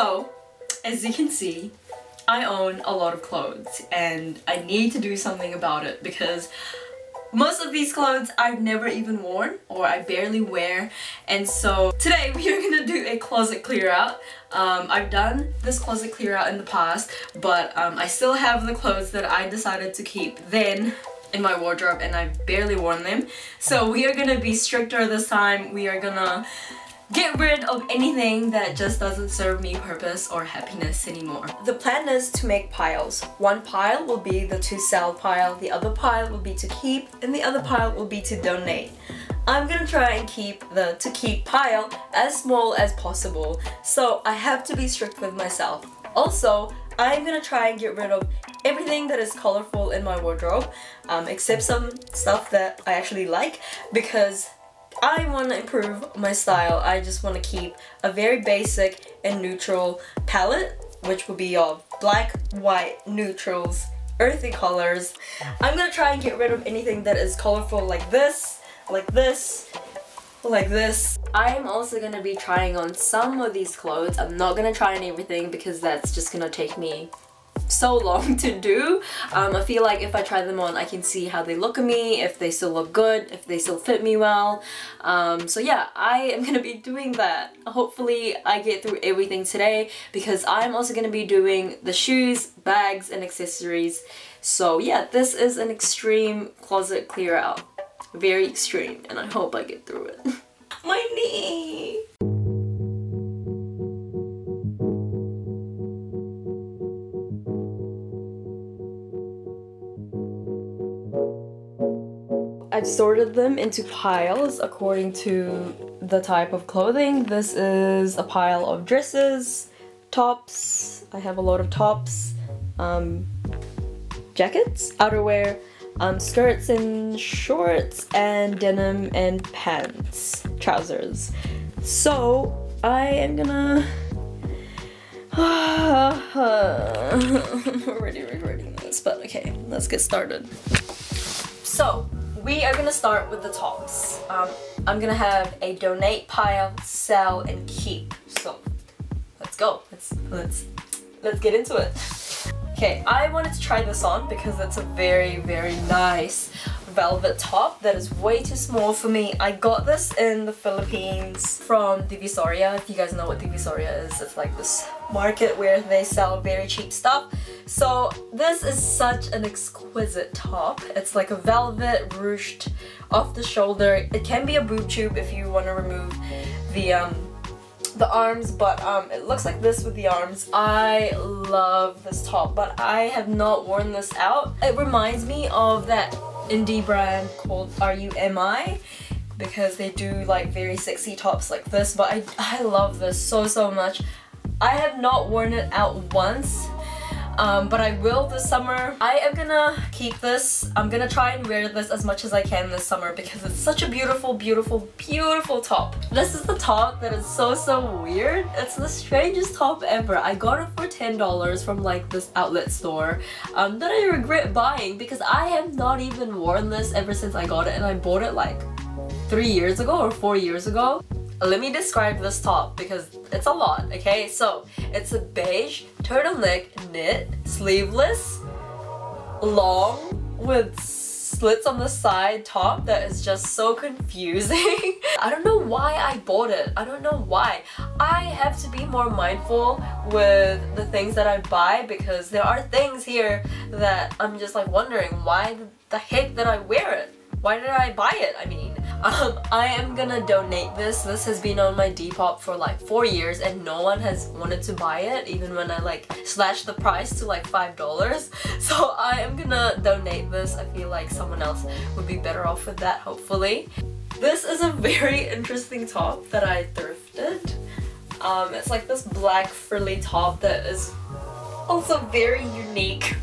So, as you can see, I own a lot of clothes and I need to do something about it because most of these clothes I've never even worn or I barely wear, and so today we are gonna do a closet clear out. I've done this closet clear out in the past, but I still have the clothes that I decided to keep then in my wardrobe and I've barely worn them. So we are gonna be stricter this time. We are gonna get rid of anything that just doesn't serve me purpose or happiness anymore. The plan is to make piles. One pile will be the to sell pile, the other pile will be to keep, and the other pile will be to donate. I'm gonna try and keep the to keep pile as small as possible, so I have to be strict with myself. Also, I'm gonna try and get rid of everything that is colorful in my wardrobe, except some stuff that I actually like, because I want to improve my style. I just want to keep a very basic and neutral palette, which will be of black, white, neutrals, earthy colors. I'm gonna try and get rid of anything that is colorful like this, like this, like this. I'm also gonna be trying on some of these clothes. I'm not gonna try on everything because that's just gonna take me so long to do. I feel like if I try them on, I can see how they look on me, if they still look good, if they still fit me well. So yeah, I am gonna be doing that. Hopefully I get through everything today because I'm also gonna be doing the shoes, bags, and accessories. So yeah, this is an extreme closet clear out. Very extreme, and I hope I get through it. My knee! I've sorted them into piles according to the type of clothing. This is a pile of dresses, tops, I have a lot of tops, jackets, outerwear, skirts and shorts, and denim and pants, trousers. So I am gonna I'm already regretting this, but okay, let's get started. So we are gonna start with the tops. I'm gonna have a donate pile, sell, and keep. So let's go. Let's get into it. Okay, I wanted to try this on because it's a very, very nice velvet top that is way too small for me. I got this in the Philippines from Divisoria. If you guys know what Divisoria is, it's like this market where they sell very cheap stuff. So this is such an exquisite top. It's like a velvet ruched off the shoulder. It can be a boob tube if you want to remove the arms, but it looks like this with the arms. I love this top, but I have not worn this out. It reminds me of that indie brand called RUMI because they do like very sexy tops like this, but I love this so much. I have not worn it out once, but I will this summer. I am gonna keep this. I'm gonna try and wear this as much as I can this summer because it's such a beautiful, beautiful, beautiful top. This is the top that is so weird. It's the strangest top ever. I got it for $10 from like this outlet store that I regret buying because I have not even worn this ever since I got it, and I bought it like 3 years ago or 4 years ago. Let me describe this top because it's a lot, okay? So, it's a beige turtleneck knit, sleeveless, long, with slits on the side top that is just so confusing. I don't know why I bought it. I don't know why. I have to be more mindful with the things that I buy because there are things here that I'm just like wondering why the heck did I wear it? Why did I buy it? I mean, I am gonna donate this. This has been on my Depop for like 4 years and no one has wanted to buy it, even when I like slashed the price to like $5. So I am gonna donate this. I feel like someone else would be better off with that, hopefully. This is a very interesting top that I thrifted. It's like this black frilly top that is also very unique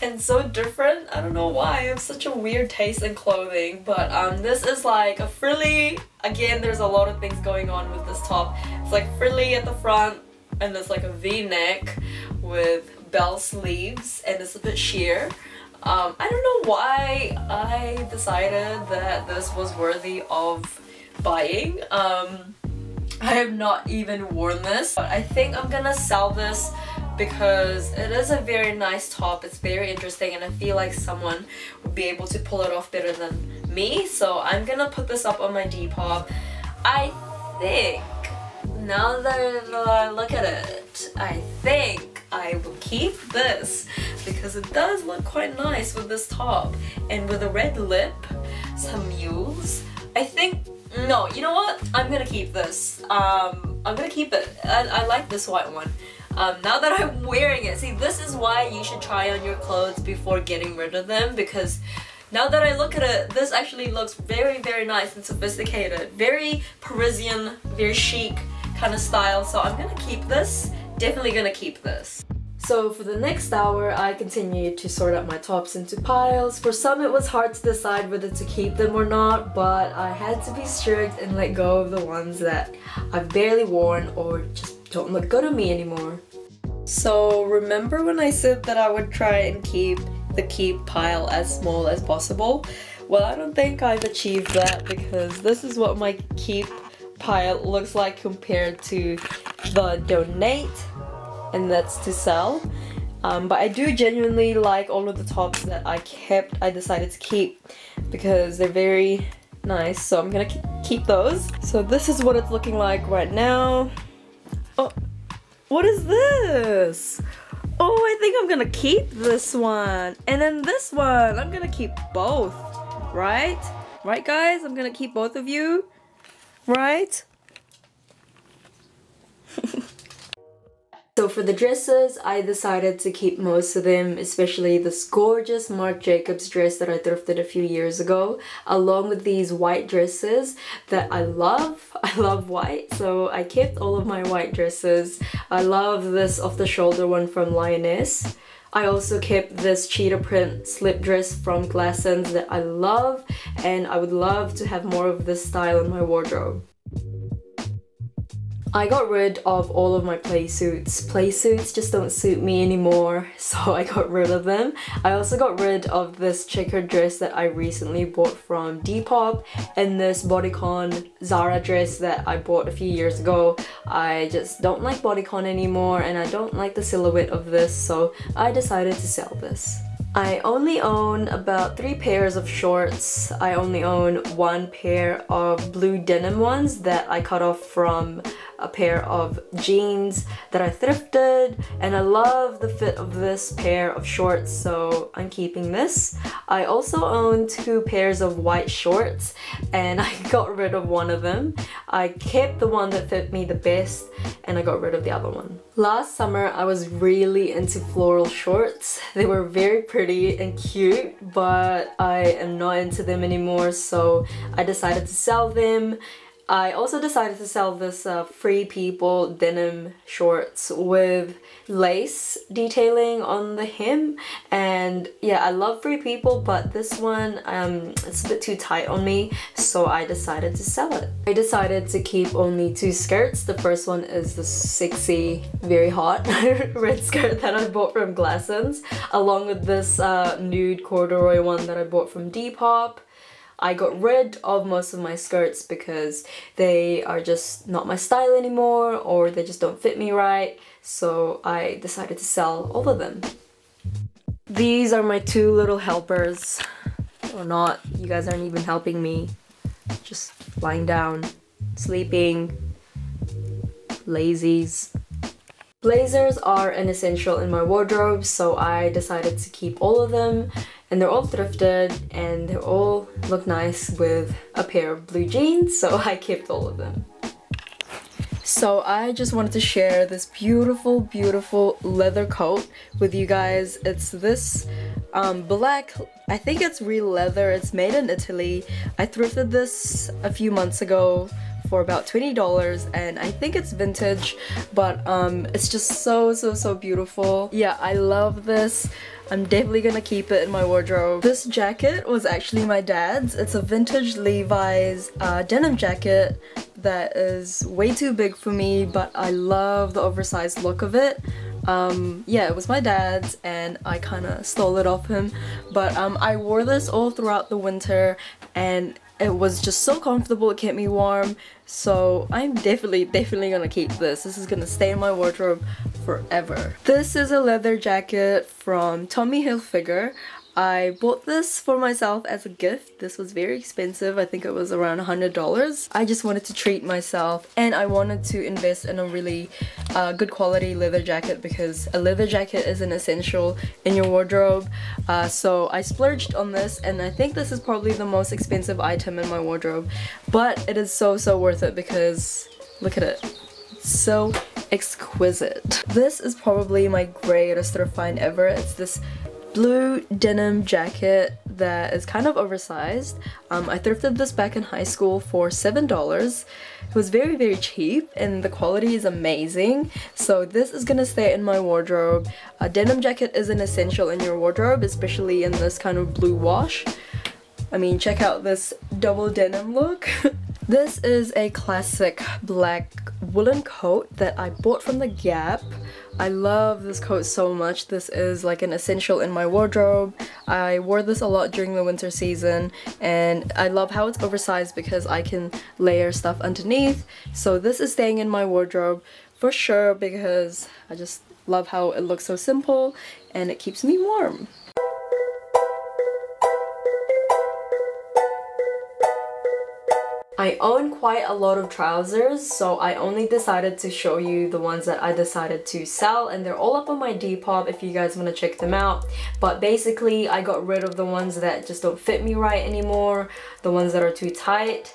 and so different. I don't know why. I have such a weird taste in clothing, but this is like a frilly, again there's a lot of things going on with this top. It's like frilly at the front and there's like a V-neck with bell sleeves and it's a bit sheer. I don't know why I decided that this was worthy of buying. I have not even worn this, but I think I'm gonna sell this because it is a very nice top. It's very interesting and I feel like someone would be able to pull it off better than me. So I'm gonna put this up on my Depop. I think, now that I look at it, I think I will keep this because it does look quite nice with this top and with a red lip, some mules. I think, no, you know what? I'm gonna keep this. I'm gonna keep it. I like this white one. Now that I'm wearing it, see, this is why you should try on your clothes before getting rid of them, because now that I look at it, this actually looks very, very nice and sophisticated. Very Parisian, very chic kind of style. So I'm gonna keep this. Definitely gonna keep this. So for the next hour, I continued to sort out my tops into piles. For some, it was hard to decide whether to keep them or not, but I had to be strict and let go of the ones that I've barely worn or just don't look good on me anymore. So remember when I said that I would try and keep the keep pile as small as possible? Well, I don't think I've achieved that because this is what my keep pile looks like compared to the donate, and that's to sell. But I do genuinely like all of the tops that I decided to keep because they're very nice, so I'm gonna keep those. So this is what it's looking like right now. Oh, what is this? Oh, I think I'm gonna keep this one, and then this one, I'm gonna keep both, right? Right guys, I'm gonna keep both of you, right? So for the dresses, I decided to keep most of them, especially this gorgeous Marc Jacobs dress that I thrifted a few years ago, along with these white dresses that I love. I love white, so I kept all of my white dresses. I love this off-the-shoulder one from Lioness. I also kept this cheetah print slip dress from Glassons that I love, and I would love to have more of this style in my wardrobe. I got rid of all of my play suits. Play suits just don't suit me anymore, so I got rid of them. I also got rid of this checkered dress that I recently bought from Depop and this bodycon Zara dress that I bought a few years ago. I just don't like bodycon anymore and I don't like the silhouette of this, so I decided to sell this. I only own about 3 pairs of shorts. I only own 1 pair of blue denim ones that I cut off from a pair of jeans that I thrifted, and I love the fit of this pair of shorts, so I'm keeping this. I also own 2 pairs of white shorts and I got rid of one of them. I kept the one that fit me the best and I got rid of the other one. Last summer I was really into floral shorts. They were very pretty and cute, but I am not into them anymore, so I decided to sell them. I also decided to sell this Free People denim shorts with lace detailing on the hem, and yeah, I love Free People, but this one it's a bit too tight on me, so I decided to sell it. I decided to keep only 2 skirts. The first one is the sexy, very hot red skirt that I bought from Glassons, along with this nude corduroy one that I bought from Depop. I got rid of most of my skirts because they are just not my style anymore, or they just don't fit me right, so I decided to sell all of them. These are my 2 little helpers. Or not, you guys aren't even helping me. Just lying down, sleeping, lazies. Blazers are an essential in my wardrobe, so I decided to keep all of them. And they're all thrifted and they all look nice with a pair of blue jeans, so I kept all of them. So I just wanted to share this beautiful, beautiful leather coat with you guys. It's this black, I think it's real leather, it's made in Italy. I thrifted this a few months ago for about $20 and I think it's vintage, but it's just so beautiful. Yeah, I love this. I'm definitely gonna keep it in my wardrobe. This jacket was actually my dad's. It's a vintage Levi's denim jacket that is way too big for me, but I love the oversized look of it. Yeah, it was my dad's and I kind of stole it off him, but I wore this all throughout the winter and It was just so comfortable, it kept me warm, so I'm definitely gonna keep this. This is gonna stay in my wardrobe forever. This is a leather jacket from Tommy Hilfiger. I bought this for myself as a gift. This was very expensive. I think it was around $100. I just wanted to treat myself and I wanted to invest in a really good quality leather jacket because a leather jacket is an essential in your wardrobe. So I splurged on this and I think this is probably the most expensive item in my wardrobe. But it is so worth it because look at it. It's so exquisite. This is probably my greatest thrift find ever. It's this blue denim jacket that is kind of oversized. I thrifted this back in high school for $7. It was very cheap and the quality is amazing. So this is gonna stay in my wardrobe. A denim jacket is an essential in your wardrobe, especially in this kind of blue wash. I mean, check out this double denim look. This is a classic black woolen coat that I bought from the Gap. I love this coat so much. This is like an essential in my wardrobe. I wore this a lot during the winter season and I love how it's oversized because I can layer stuff underneath. So this is staying in my wardrobe for sure because I just love how it looks so simple and it keeps me warm. I own quite a lot of trousers, so I only decided to show you the ones that I decided to sell, and they're all up on my Depop if you guys want to check them out. But basically I got rid of the ones that just don't fit me right anymore, the ones that are too tight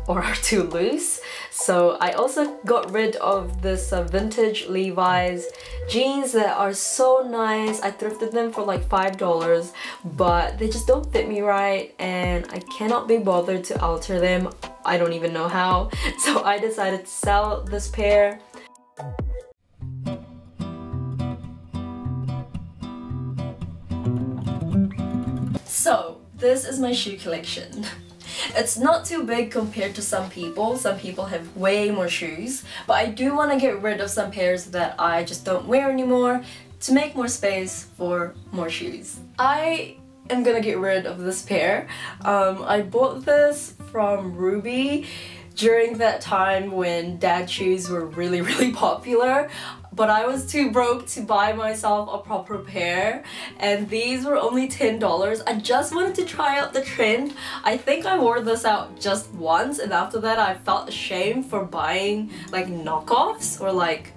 or are too loose. So I also got rid of this vintage Levi's jeans that are so nice. I thrifted them for like $5, but they just don't fit me right and I cannot be bothered to alter them. I don't even know how. So I decided to sell this pair. So this is my shoe collection. It's not too big compared to some people. Some people have way more shoes, but I do want to get rid of some pairs that I just don't wear anymore to make more space for more shoes. I am gonna get rid of this pair. I bought this from Ruby during that time when dad shoes were really popular, but I was too broke to buy myself a proper pair and these were only $10. I just wanted to try out the trend. I think I wore this out just once and after that I felt ashamed for buying like knockoffs or like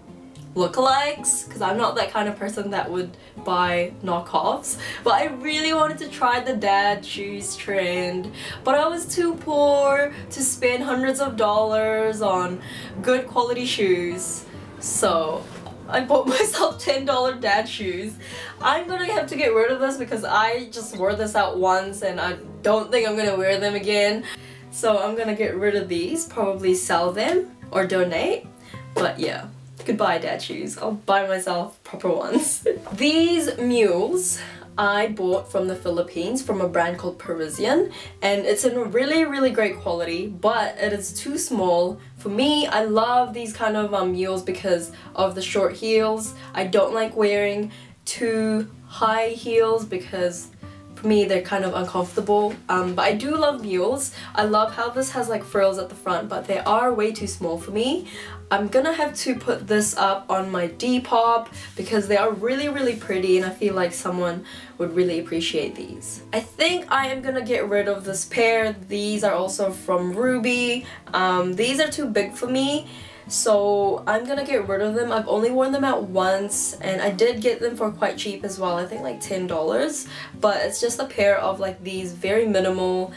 lookalikes because I'm not that kind of person that would buy knockoffs, but I really wanted to try the dad shoes trend, but I was too poor to spend hundreds of dollars on good quality shoes, so I bought myself $10 dad shoes. I'm gonna have to get rid of this because I just wore this out once and I don't think I'm gonna wear them again, so I'm gonna get rid of these, probably sell them or donate, but yeah. Goodbye dad shoes. I'll buy myself proper ones. These mules I bought from the Philippines from a brand called Parisian and it's in a really great quality, but it is too small for me. I love these kind of mules because of the short heels. I don't like wearing too high heels because for me they're kind of uncomfortable, but I do love mules. I love how this has like frills at the front, but they are way too small for me. I'm gonna have to put this up on my Depop because they are really pretty and I feel like someone would really appreciate these. I think I am gonna get rid of this pair. These are also from Ruby. These are too big for me, so I'm gonna get rid of them. I've only worn them out once and I did get them for quite cheap as well, I think like $10, but it's just a pair of like these very minimal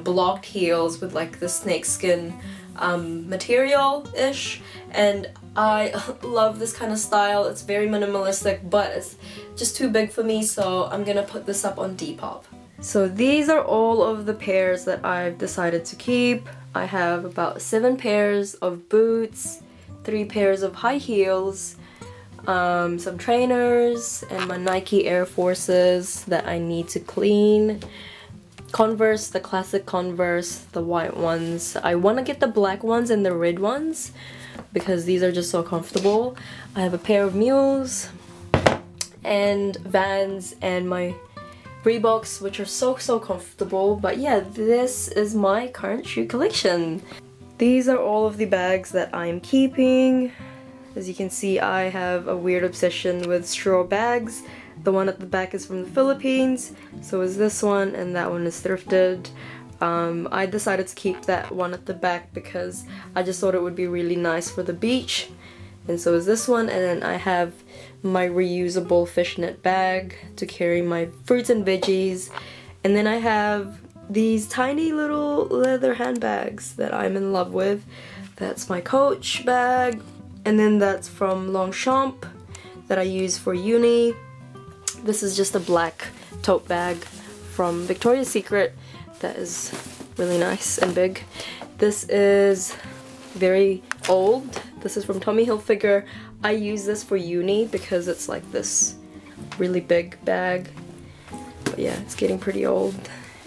blocked heels with like the snakeskin material-ish, and I love this kind of style. It's very minimalistic, but it's just too big for me, so I'm gonna put this up on Depop. So these are all of the pairs that I've decided to keep. I have about 7 pairs of boots, 3 pairs of high heels, some trainers, and my Nike Air Forces that I need to clean. Converse, the classic Converse, the white ones. I want to get the black ones and the red ones because these are just so comfortable. I have a pair of mules and Vans and my Reeboks, which are so comfortable. But yeah, this is my current shoe collection. These are all of the bags that I'm keeping. As you can see, I have a weird obsession with straw bags. The one at the back is from the Philippines, so is this one, and that one is thrifted. I decided to keep that one at the back because I just thought it would be really nice for the beach. And so is this one, and then I have my reusable fishnet bag to carry my fruits and veggies. And then I have these tiny little leather handbags that I'm in love with. That's my Coach bag, and then that's from Longchamp that I use for uni. This is just a black tote bag from Victoria's Secret that is really nice and big. This is very old. This is from Tommy Hilfiger. I use this for uni because it's like this really big bag. But yeah, it's getting pretty old.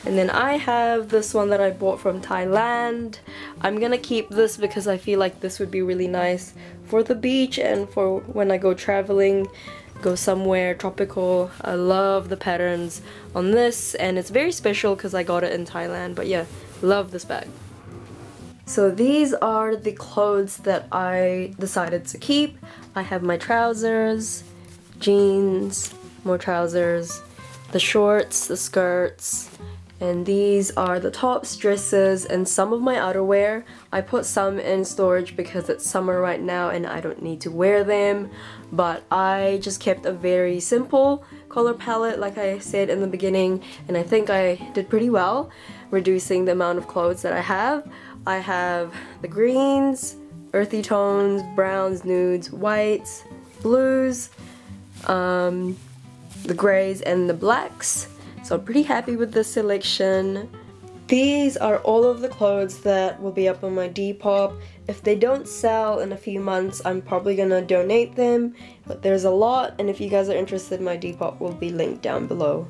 And then I have this one that I bought from Thailand. I'm gonna keep this because I feel like this would be really nice for the beach and for when I go traveling, go somewhere tropical. I love the patterns on this, and it's very special because I got it in Thailand. But yeah, love this bag. So these are the clothes that I decided to keep. I have my trousers, jeans, more trousers, the shorts, the skirts, and these are the tops, dresses, and some of my outerwear. I put some in storage because it's summer right now and I don't need to wear them, but I just kept a very simple color palette like I said in the beginning, and I think I did pretty well reducing the amount of clothes that I have. I have the greens, earthy tones, browns, nudes, whites, blues, the grays, and the blacks. So I'm pretty happy with this selection. These are all of the clothes that will be up on my Depop. If they don't sell in a few months, I'm probably gonna donate them. But there's a lot, and if you guys are interested, my Depop will be linked down below.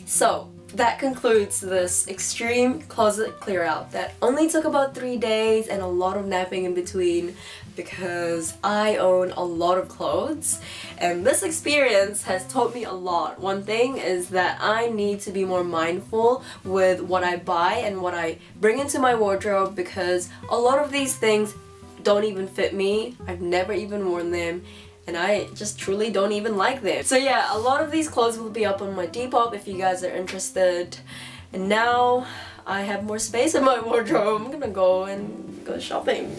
So that concludes this extreme closet clear out that only took about 3 days and a lot of napping in between because I own a lot of clothes, and this experience has taught me a lot. One thing is that I need to be more mindful with what I buy and what I bring into my wardrobe because a lot of these things don't even fit me. I've never even worn them, and I just truly don't even like them. So yeah, a lot of these clothes will be up on my Depop if you guys are interested. And now I have more space in my wardrobe. I'm gonna go shopping.